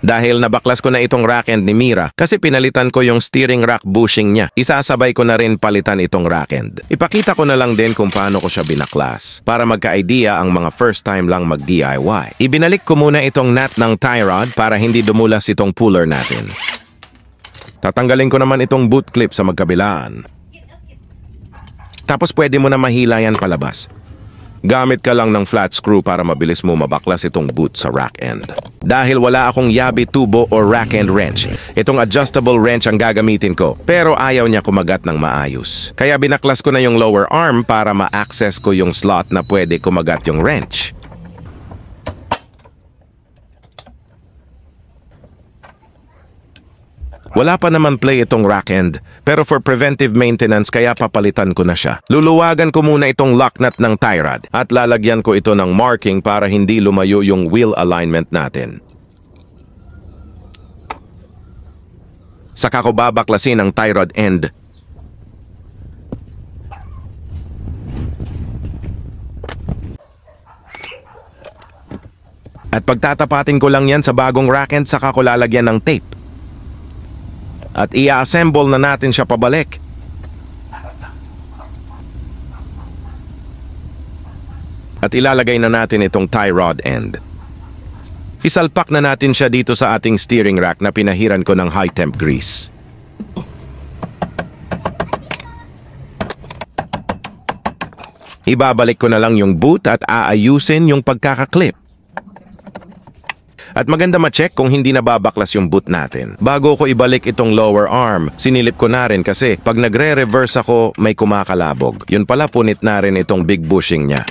Dahil nabaklas ko na itong rack end ni Mira kasi pinalitan ko yung steering rack bushing niya. Isasabay ko na rin palitan itong rack end. Ipakita ko na lang din kung paano ko siya binaklas para magka-idea ang mga first time lang mag-DIY. Ibinalik ko muna itong nut ng tie rod para hindi dumulas itong puller natin. Tatanggalin ko naman itong boot clip sa magkabilaan. Tapos pwede mo na mahila yan palabas. Gamit ka lang ng flat screw para mabilis mo mabaklas itong boot sa rack end. Dahil wala akong yabi tubo o rack end wrench, itong adjustable wrench ang gagamitin ko. Pero ayaw niya kumagat ng maayos. Kaya binaklas ko na yung lower arm para ma-access ko yung slot na pwede kumagat yung wrench. Wala pa naman play itong rack end, pero for preventive maintenance kaya papalitan ko na siya. Luluwagan ko muna itong lock nut ng tie rod at lalagyan ko ito ng marking para hindi lumayo yung wheel alignment natin. Saka ko babaklasin ang tie rod end. At pagtatapatin ko lang yan sa bagong rack end, saka ko lalagyan ng tape. At i-assemble na natin siya pabalik. At ilalagay na natin itong tie rod end. Isalpak na natin siya dito sa ating steering rack na pinahiran ko ng high temp grease. Ibabalik ko na lang yung boot at aayusin yung pagkakaklip. At maganda ma-check kung hindi nababaklas yung boot natin. Bago ko ibalik itong lower arm, sinilip ko na rin kasi pag nagre-reverse ako, may kumakalabog. Yun pala punit na rin itong big bushing niya.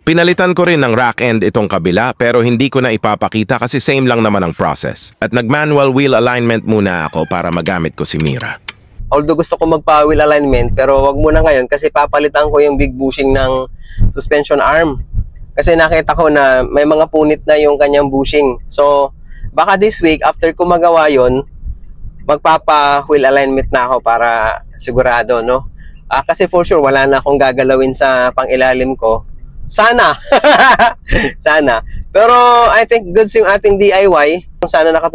Pinalitan ko rin ng rack end itong kabila pero hindi ko na ipapakita kasi same lang naman ang process. At nag-manual wheel alignment muna ako para magamit ko si Mira. Although gusto ko magpa-wheel alignment pero wag muna ngayon kasi papalitan ko yung big bushing ng suspension arm. Kasi nakita ko na may mga punit na yung kanyang bushing. So baka this week after ko magawa yun, magpapa-wheel alignment na ako para sigurado, no? Kasi for sure wala na akong gagalawin sa pangilalim ko. Sana. Sana. Pero I think goods yung ating DIY. Sana nakatulong.